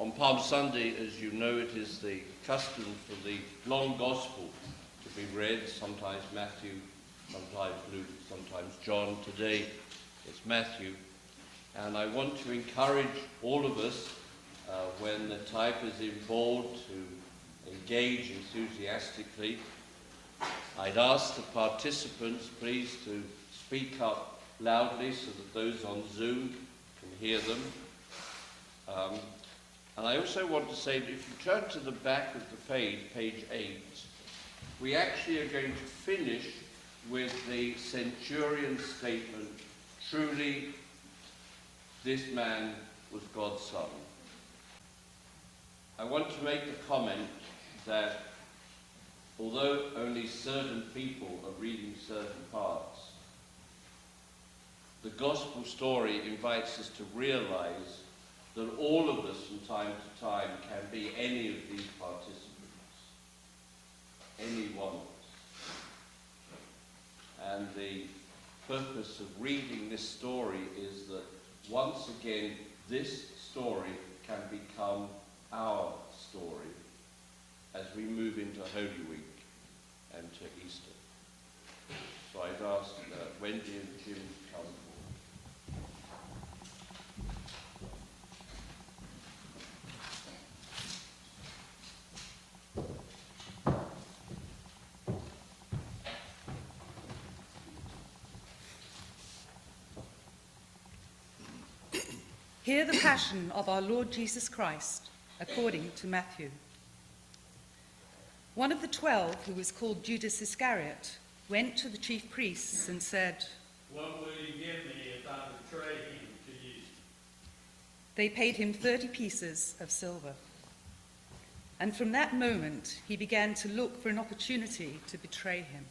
On Palm Sunday, as you know, it is the custom for the long gospel to be read, sometimes Matthew, sometimes Luke, sometimes John. Today it's Matthew. And I want to encourage all of us, when the type is in bold, to engage enthusiastically. I'd ask the participants, please, to speak up loudly so that those on Zoom can hear them. And I also want to say that if you turn to the back of the page, page 8, we actually are going to finish with the centurion's statement, truly this man was God's son. I want to make the comment that although only certain people are reading certain parts, the gospel story invites us to realize that all of us from time to time can be any of these participants, any one of us. And the purpose of reading this story is that once again this story can become our story as we move into Holy Week and to Easter. So I'd ask Wendy and Jim to come forward. Hear the passion of our Lord Jesus Christ, according to Matthew. One of the 12, who was called Judas Iscariot, went to the chief priests and said, "What will you give me if I betray him to you?" They paid him 30 pieces of silver. And from that moment, he began to look for an opportunity to betray him.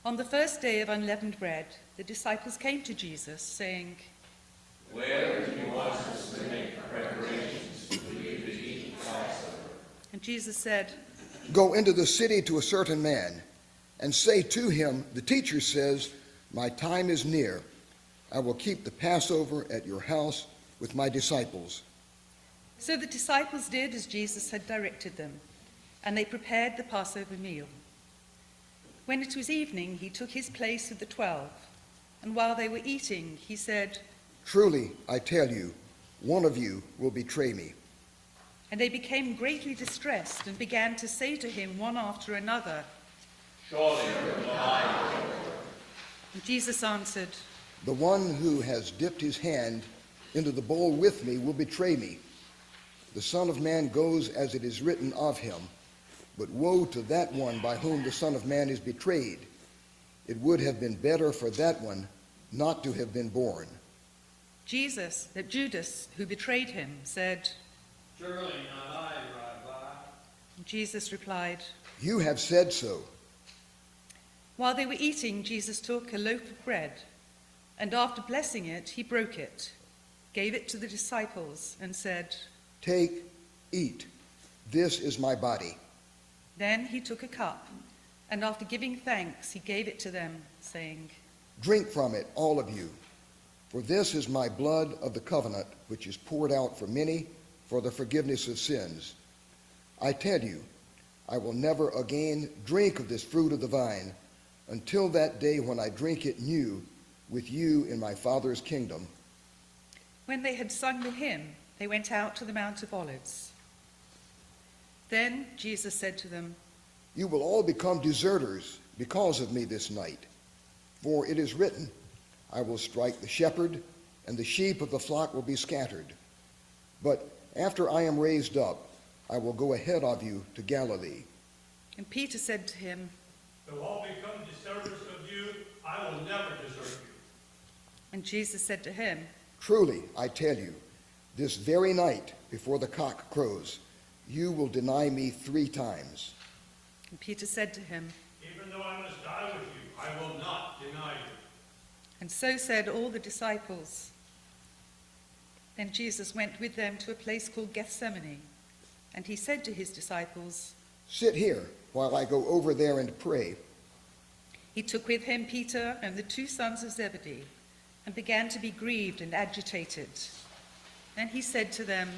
On the first day of unleavened bread, the disciples came to Jesus, saying, "Where do you want us to make preparations for you to eat Passover?" And Jesus said, "Go into the city to a certain man, and say to him, the teacher says, my time is near. I will keep the Passover at your house with my disciples." So the disciples did as Jesus had directed them, and they prepared the Passover meal. When it was evening, he took his place with the 12, and while they were eating, he said, "Truly, I tell you, one of you will betray me." And they became greatly distressed and began to say to him one after another, "Surely you will die, Lord." And Jesus answered, "The one who has dipped his hand into the bowl with me will betray me. The Son of Man goes as it is written of him, but woe to that one by whom the Son of Man is betrayed. It would have been better for that one not to have been born." Judas, who betrayed him, said, "Surely not I, Rabbi." and Jesus replied. "You have said so." While they were eating, Jesus took a loaf of bread, and after blessing it, he broke it, gave it to the disciples, and said, "Take, eat. This is my body." Then he took a cup, and after giving thanks, he gave it to them, saying, "Drink from it, all of you. For this is my blood of the covenant, which is poured out for many for the forgiveness of sins. I tell you, I will never again drink of this fruit of the vine until that day when I drink it new with you in my Father's kingdom." When they had sung the hymn, they went out to the Mount of Olives. Then Jesus said to them, "You will all become deserters because of me this night. For it is written, I will strike the shepherd, and the sheep of the flock will be scattered. But after I am raised up, I will go ahead of you to Galilee." And Peter said to him, "Though all become deserters of you, I will never desert you." and Jesus said to him, "Truly, I tell you, this very night before the cock crows, you will deny me 3 times. And Peter said to him, "Even though I must die with you, I will not deny you." and so said all the disciples. Then Jesus went with them to a place called Gethsemane, and he said to his disciples, Sit here while I go over there and pray." He took with him Peter and the 2 sons of Zebedee, and began to be grieved and agitated. Then he said to them,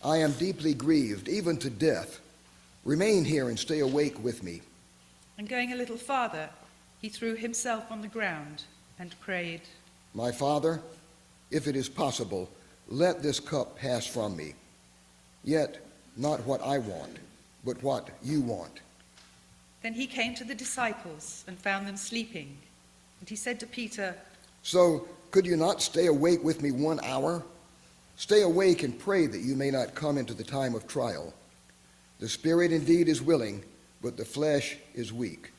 I am deeply grieved, even to death. Remain here and stay awake with me. and going a little farther, he threw himself on the ground and prayed, My Father, if it is possible, let this cup pass from me. Yet not what I want, but what you want. Then he came to the disciples and found them sleeping. And he said to Peter, So could you not stay awake with me 1 hour? Stay awake and pray that you may not come into the time of trial. The spirit indeed is willing, but the flesh is weak.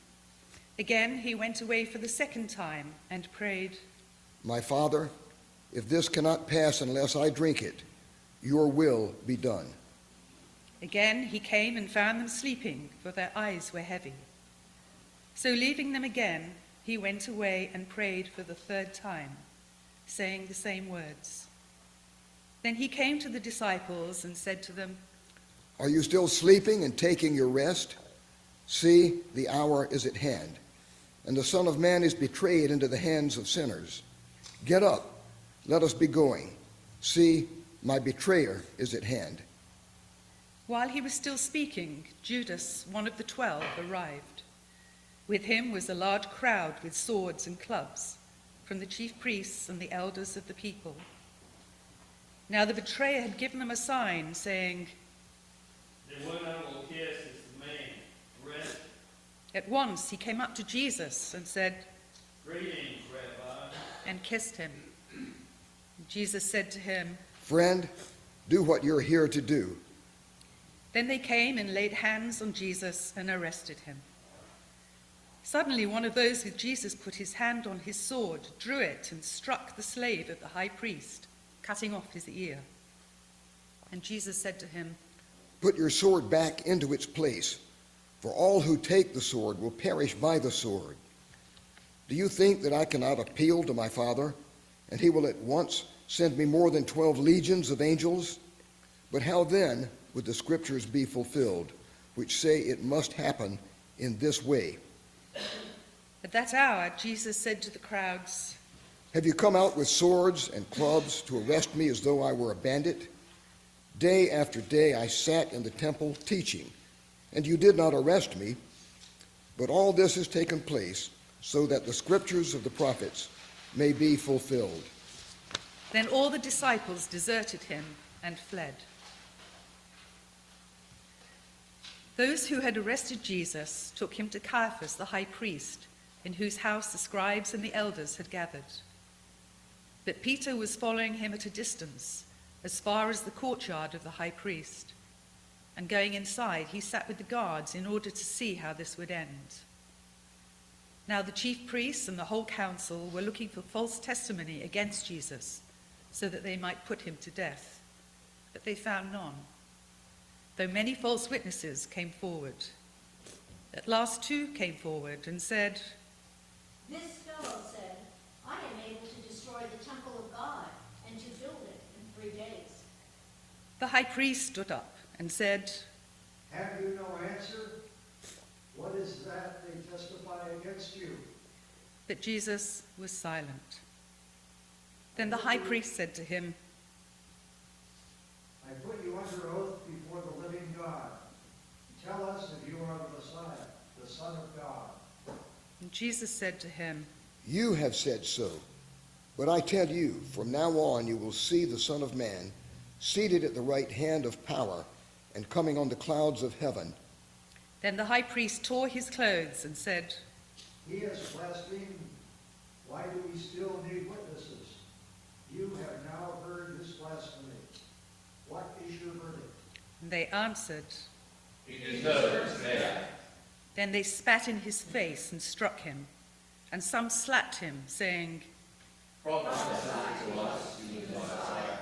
Again he went away for the second time and prayed, My Father, if this cannot pass unless I drink it, your will be done. Again he came and found them sleeping, for their eyes were heavy. So leaving them again, he went away and prayed for the third time, saying the same words. Then he came to the disciples and said to them, Are you still sleeping and taking your rest? See, the hour is at hand, and the Son of Man is betrayed into the hands of sinners. Get up, let us be going. See, my betrayer is at hand. While he was still speaking, Judas, one of the 12, arrived. With him was a large crowd with swords and clubs, from the chief priests and the elders of the people. Now the betrayer had given them a sign, saying, The one I will kiss is the man. Rest. At once he came up to Jesus and said, Greetings, Rabbi. and kissed him. Jesus said to him, Friend, do what you're here to do. Then they came and laid hands on Jesus and arrested him. Suddenly one of those with Jesus put his hand on his sword, drew it, and struck the slave of the high priest, cutting off his ear. And Jesus said to him, Put your sword back into its place, for all who take the sword will perish by the sword. Do you think that I cannot appeal to my Father, and he will at once send me more than 12 legions of angels? But how then would the scriptures be fulfilled, which say it must happen in this way? At that hour Jesus said to the crowds, Have you come out with swords and clubs to arrest me as though I were a bandit? Day after day I sat in the temple teaching, and you did not arrest me. But all this has taken place so that the scriptures of the prophets may be fulfilled. Then all the disciples deserted him and fled. Those who had arrested Jesus took him to Caiaphas, the high priest, in whose house the scribes and the elders had gathered. But Peter was following him at a distance, as far as the courtyard of the high priest. And going inside, he sat with the guards in order to see how this would end. Now the chief priests and the whole council were looking for false testimony against Jesus, so that they might put him to death. But they found none, though many false witnesses came forward. At last 2 came forward and said, This fellow said, I am able to destroy the temple of God and to build it in 3 days. The high priest stood up and said, Have you no answer? What is that they testify against you? but Jesus was silent. Then the high priest said to him, I put you under oath before the living God. Tell us if you are the Messiah, the Son of God. and Jesus said to him, You have said so. But I tell you, from now on you will see the Son of Man seated at the right hand of power and coming on the clouds of heaven. Then the high priest tore his clothes and said, He has blasphemed. Why do we still need witnesses? You have now heard his blasphemy. What is your verdict? and they answered. He deserves death. Then they spat in his face and struck him, and some slapped him, saying, Prophesy to us, you Messiah.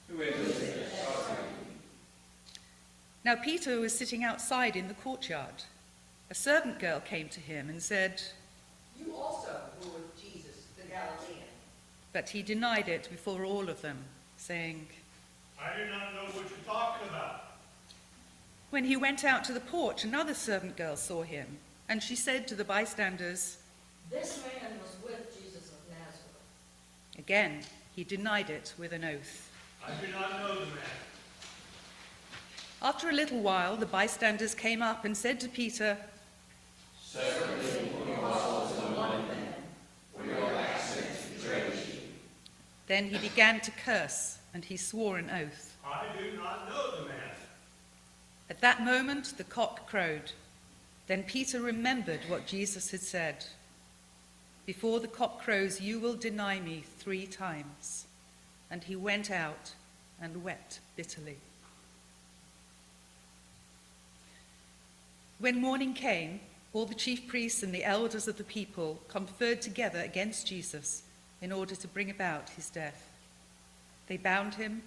Who is it? Now Peter was sitting outside in the courtyard. A servant girl came to him and said, You also were with Jesus, the Galilean. but he denied it before all of them, saying, I do not know what you're talking about. When he went out to the porch, another servant girl saw him, and she said to the bystanders, This man was with Jesus of Nazareth. again, he denied it with an oath. I do not know the man. After a little while, the bystanders came up and said to Peter, Then he began to curse, and he swore an oath. I do not know the man. At that moment, the cock crowed. Then Peter remembered what Jesus had said. Before the cock crows, you will deny me 3 times. And he went out and wept bitterly. When morning came, all the chief priests and the elders of the people conferred together against Jesus in order to bring about his death. They bound him,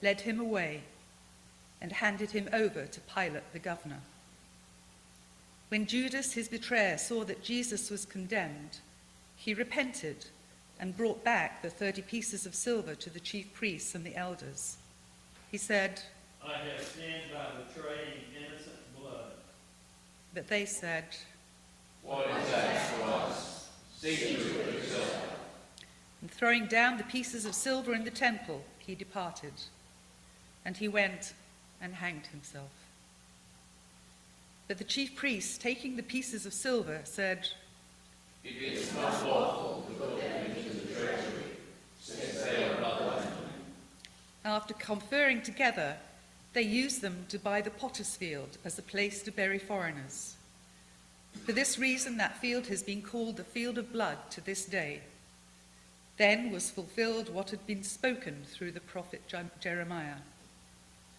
led him away, and handed him over to Pilate the governor. When Judas, his betrayer, saw that Jesus was condemned, he repented and brought back the 30 pieces of silver to the chief priests and the elders. He said, I have sinned by betraying innocent blood. But they said, What is that to us? See to it yourself. and throwing down the pieces of silver in the temple, he departed. And he went and hanged himself. But the chief priests, taking the pieces of silver, said, It is not lawful to put them into the treasury, since they are not thine. After conferring together, they used them to buy the potter's field as a place to bury foreigners. For this reason, that field has been called the field of blood to this day. Then was fulfilled what had been spoken through the prophet Jeremiah.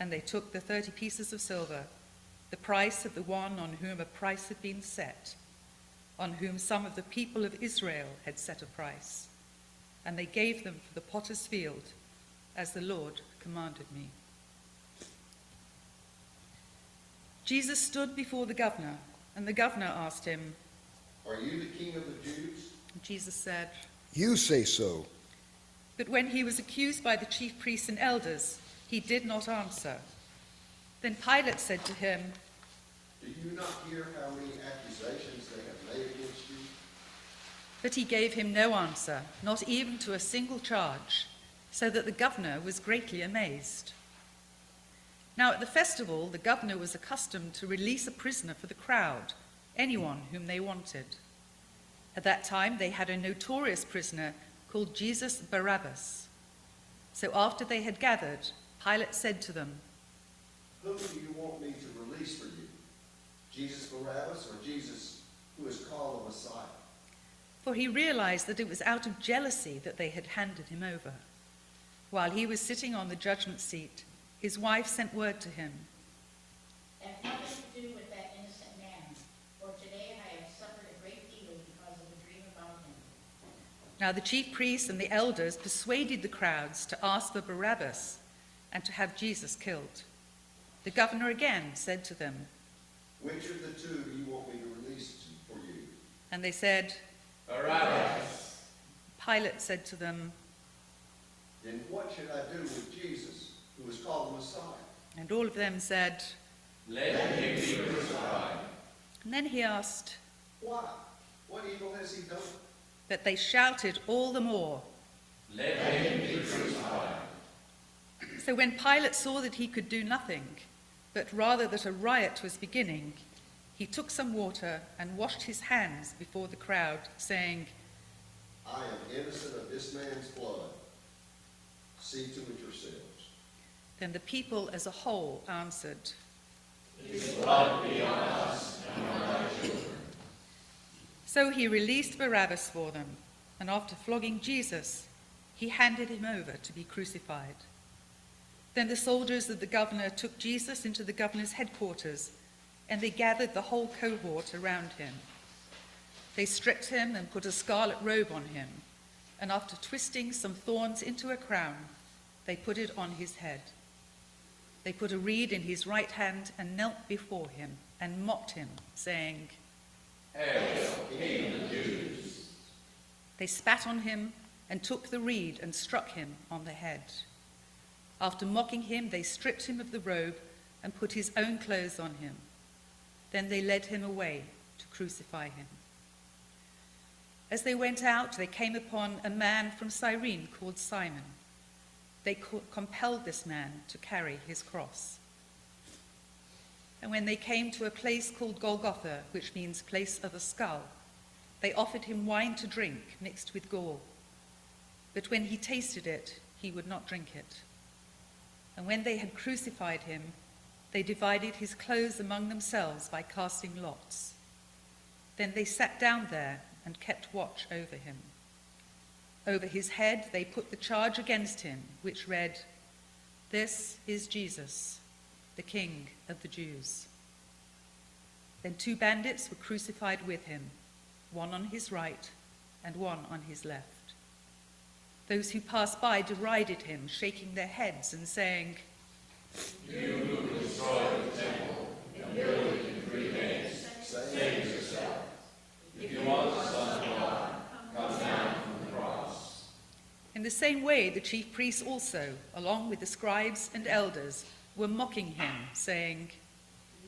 And they took the 30 pieces of silver, the price of the one on whom a price had been set, on whom some of the people of Israel had set a price, and they gave them for the potter's field, as the Lord commanded me. Jesus stood before the governor, and the governor asked him, Are you the king of the Jews? and Jesus said, You say so. but when he was accused by the chief priests and elders, he did not answer. Then Pilate said to him, Do you not hear how many accusations they have made against you? but he gave him no answer, not even to a single charge, so that the governor was greatly amazed. Now at the festival, the governor was accustomed to release a prisoner for the crowd, anyone whom they wanted. At that time, they had a notorious prisoner called Jesus Barabbas. So after they had gathered, Pilate said to them, Whom do you want me to release for you? Jesus Barabbas or Jesus who is called the Messiah? for he realized that it was out of jealousy that they had handed him over. While he was sitting on the judgment seat, his wife sent word to him, Have nothing to do with that innocent man, for today I have suffered a great deal because of the dream about him. Now the chief priests and the elders persuaded the crowds to ask for Barabbas and to have Jesus killed. The governor again said to them, Which of the two do you want me to release for you? and they said, Barabbas. Pilate said to them, Then what should I do with Jesus who is called the Messiah? and all of them said, Let him be crucified. and then he asked, Why? What evil has he done? but they shouted all the more. Let him be crucified. So when Pilate saw that he could do nothing, but rather that a riot was beginning, he took some water and washed his hands before the crowd, saying, I am innocent of this man's blood. See to it yourselves. Then the people as a whole answered, So he released Barabbas for them, and after flogging Jesus, he handed him over to be crucified. Then the soldiers of the governor took Jesus into the governor's headquarters, and they gathered the whole cohort around him. They stripped him and put a scarlet robe on him, and after twisting some thorns into a crown, they put it on his head. They put a reed in his right hand and knelt before him and mocked him, saying, Hail, King of the Jews. They spat on him and took the reed and struck him on the head. After mocking him, they stripped him of the robe and put his own clothes on him. Then they led him away to crucify him. As they went out, they came upon a man from Cyrene called Simon. they compelled this man to carry his cross. And when they came to a place called Golgotha, which means place of a skull, they offered him wine to drink mixed with gall. But when he tasted it, he would not drink it. And when they had crucified him, they divided his clothes among themselves by casting lots. Then they sat down there and kept watch over him. Over his head they put the charge against him, which read, "This is Jesus, the King of the Jews." Then 2 bandits were crucified with him, one on his right and one on his left. Those who passed by derided him, shaking their heads and saying, You who destroy the temple and build it in 3 days, save yourself. If you are the Son of God, come down from the cross. In the same way, the chief priests also, along with the scribes and elders, were mocking him, saying,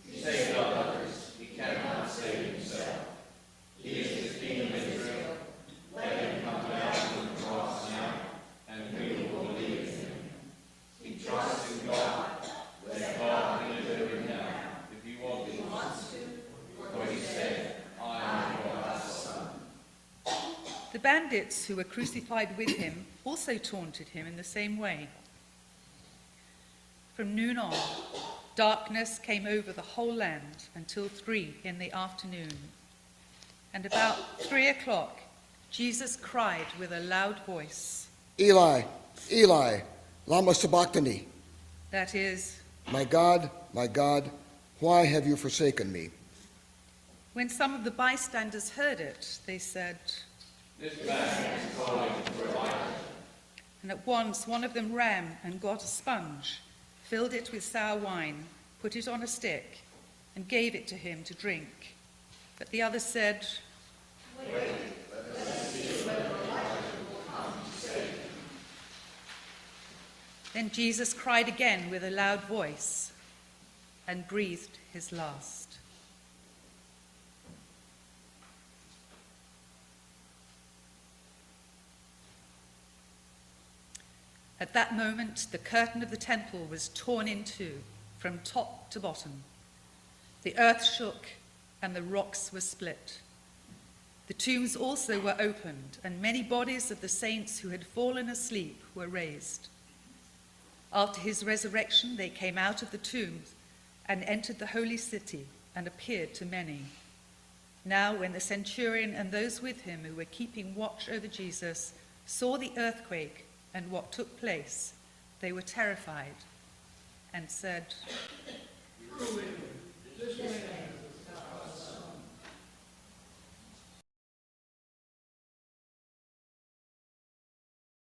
He saved others, he cannot save himself. He is the King of Israel. Let him come down from the cross now, and we will believe in him. He trusts in God. Let God deliver him now, if he wants to. For he said, I am God's Son. The bandits who were crucified with him also taunted him in the same way. From noon on, darkness came over the whole land until 3 in the afternoon. And about 3 o'clock, Jesus cried with a loud voice, Eli, Eli, lama sabachthani. that is, My God, why have you forsaken me? when some of the bystanders heard it, they said, This man is calling for Elijah. and at once one of them ran and got a sponge, filled it with sour wine, put it on a stick, and gave it to him to drink. But the other said, Then Jesus cried again with a loud voice and breathed his last. At that moment, the curtain of the temple was torn in two from top to bottom. The earth shook and the rocks were split. The tombs also were opened, and many bodies of the saints who had fallen asleep were raised. After his resurrection, they came out of the tombs and entered the holy city and appeared to many. Now, when the centurion and those with him who were keeping watch over Jesus saw the earthquake and what took place, they were terrified and said, Truly, is this man